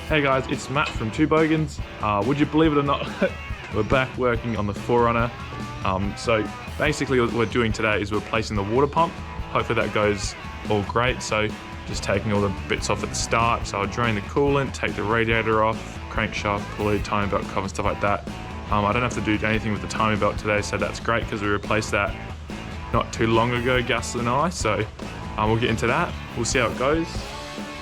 Hey guys, it's Matt from Two Bogans. Would you believe it or not, we're back working on the 4Runner. So basically what we're doing today is we're replacing the water pump. Hopefully that goes all great. So just taking all the bits off at the start. So I'll drain the coolant, take the radiator off, crankshaft, pulley, timing belt cover and stuff like that. I don't have to do anything with the timing belt today, so that's great because we replaced that not too long ago, Gus and I. So we'll get into that. We'll see how it goes.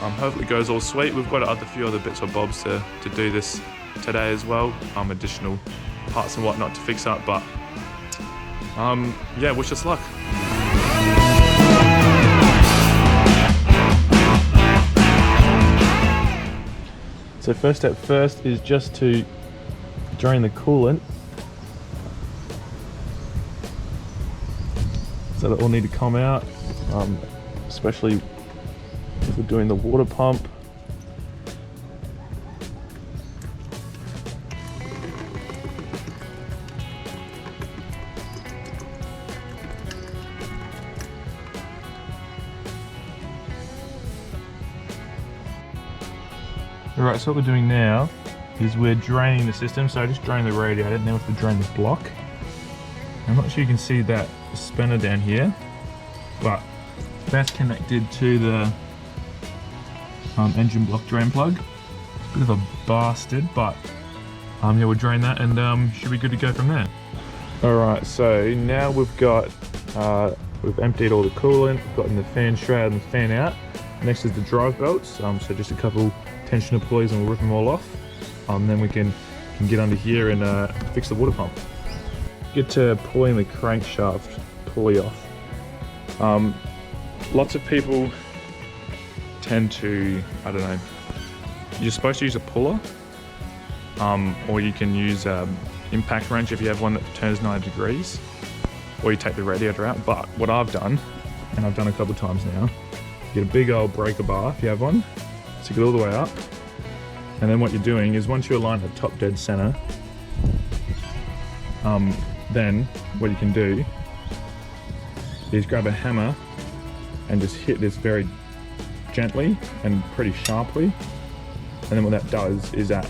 Hopefully it goes all sweet. We've got a few other bits or bobs to do this today as well. Additional parts and whatnot to fix up, but yeah, wish us luck. So first step first is just to drain the coolant. So that will need to come out, especially if we're doing the water pump. Alright, so what we're doing now is we're draining the system. So just drain the radiator, now we have to drain the block. I'm not sure you can see that spanner down here, but that's connected to the engine block drain plug. Bit of a bastard, but yeah, we'll drain that and should be good to go from there. Alright, so now we've got we've emptied all the coolant, we've gotten the fan shroud and the fan out. Next is the drive belts, so just a couple tensioner pulleys and we'll rip them all off. Then we can get under here and fix the water pump. Get to pulling the crankshaft pulley off. Lots of people tend to, I don't know, you're supposed to use a puller, or you can use impact wrench if you have one that turns 90 degrees, or you take the radiator out. But what I've done, and I've done a couple times now, get a big old breaker bar if you have one, stick it all the way up, and then what you're doing is once you align the top dead center, then what you can do is grab a hammer and just hit this very gently and pretty sharply, and then what that does is that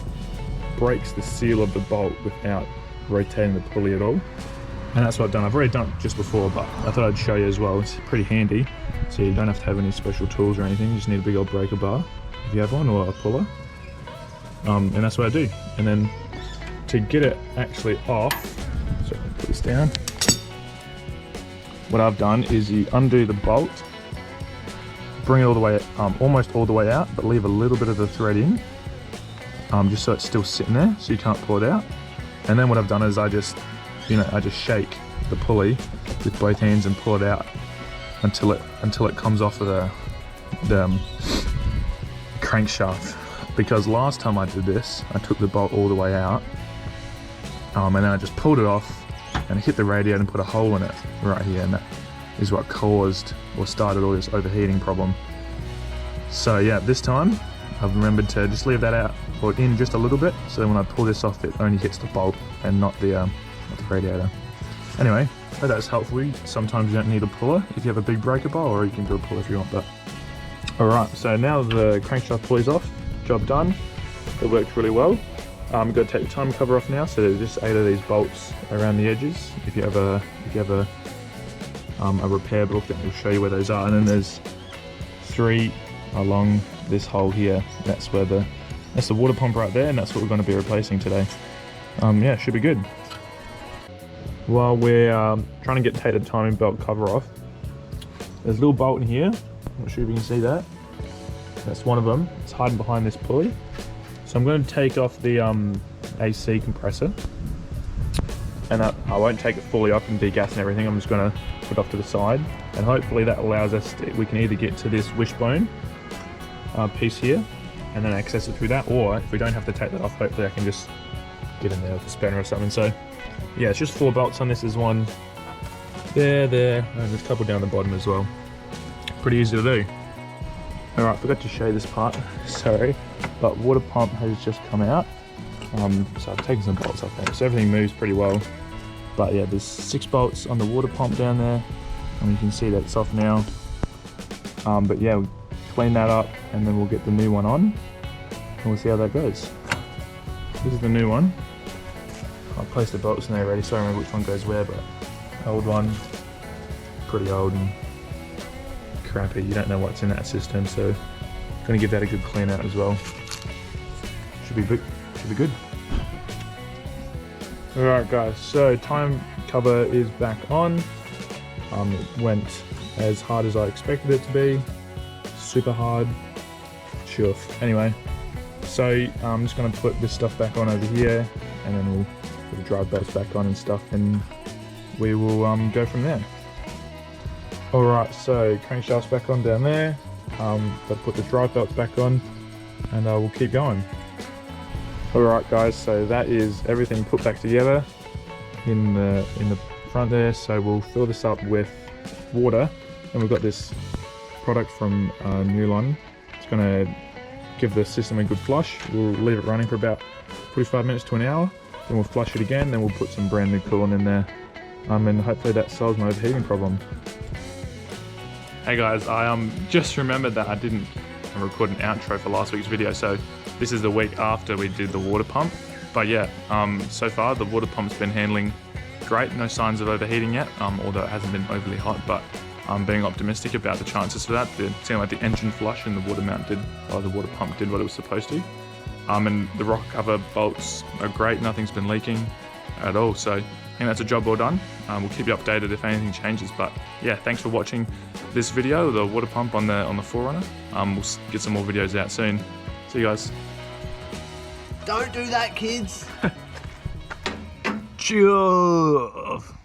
breaks the seal of the bolt without rotating the pulley at all. And that's what I've done. I've already done it just before, but I thought I'd show you as well. It's pretty handy, so you don't have to have any special tools or anything. You just need a big old breaker bar if you have one, or a puller, and that's what I do. And then to get it actually off, so I'm gonna put this down, what I've done is you undo the bolt, bring it all the way, almost all the way out, but leave a little bit of the thread in, just so it's still sitting there, so you can't pull it out. And then what I've done is I just shake the pulley with both hands and pull it out until it comes off of the crankshaft. Because last time I did this, I took the bolt all the way out, and then I just pulled it off and hit the radiator and put a hole in it right here, and that is what caused or started all this overheating problem. So yeah, this time I've remembered to just leave that out or in just a little bit, so then when I pull this off it only hits the bolt and not the radiator. Anyway, I hope that's helpful. Sometimes you don't need a puller if you have a big breaker bar, or you can do a puller if you want. But alright, so now the crankshaft pulley's off, job done. It worked really well. Got to take the timing cover off now, so there's just 8 of these bolts around the edges. If you have a repair book, that will show you where those are, and then there's 3 along this hole here. That's the water pump right there, and that's what we're going to be replacing today. Yeah, should be good. While we're trying to take the timing belt cover off, there's a little bolt in here. I'm not sure if you can see that. That's one of them. It's hiding behind this pulley. So I'm going to take off the AC compressor, and I won't take it fully off and degas and everything. I'm just going to put it off to the side, and hopefully that allows us we can either get to this wishbone piece here and then access it through that, or if we don't have to take that off, hopefully I can just get in there with a spanner or something. So yeah, it's just 4 bolts on this. There's one there, and there's a couple down the bottom as well. Pretty easy to do. Alright, forgot to show you this part, sorry, but water pump has just come out. So I've taken some bolts off there, so everything moves pretty well. But yeah, there's 6 bolts on the water pump down there, and you can see that it's off now. But yeah, we'll clean that up and then we'll get the new one on. and we'll see how that goes. This is the new one. I'll place the bolts in there already, so I remember which one goes where, but old one, pretty old and crappy. You don't know what's in that system, so gonna give that a good clean out as well. Should be good. Alright guys, so time cover is back on. It went as hard as I expected it to be. Super hard. Choof. Anyway, so I'm just going to put this stuff back on over here, and then we'll put the drive belts back on and stuff, and we will go from there. Alright, so crankshaft's back on down there. Got to put the drive belts back on, and we'll keep going. Alright guys, so that is everything put back together in the front there. So we'll fill this up with water, and we've got this product from Newlon. It's going to give the system a good flush. We'll leave it running for about 45 minutes to an hour, then we'll flush it again, then we'll put some brand new coolant in there, and hopefully that solves my overheating problem. Hey guys, I just remembered that I didn't record an outro for last week's video, so this is the week after we did the water pump. But yeah, so far the water pump's been handling great, no signs of overheating yet, although it hasn't been overly hot, but I'm being optimistic about the chances for that. It seemed like the engine flush and the water pump did what it was supposed to. And the rocker cover bolts are great, nothing's been leaking at all, so I think that's a job well done. We'll keep you updated if anything changes, but yeah, thanks for watching this video, the water pump on the 4Runner. We'll get some more videos out soon. See you guys. Don't do that, kids. Choof.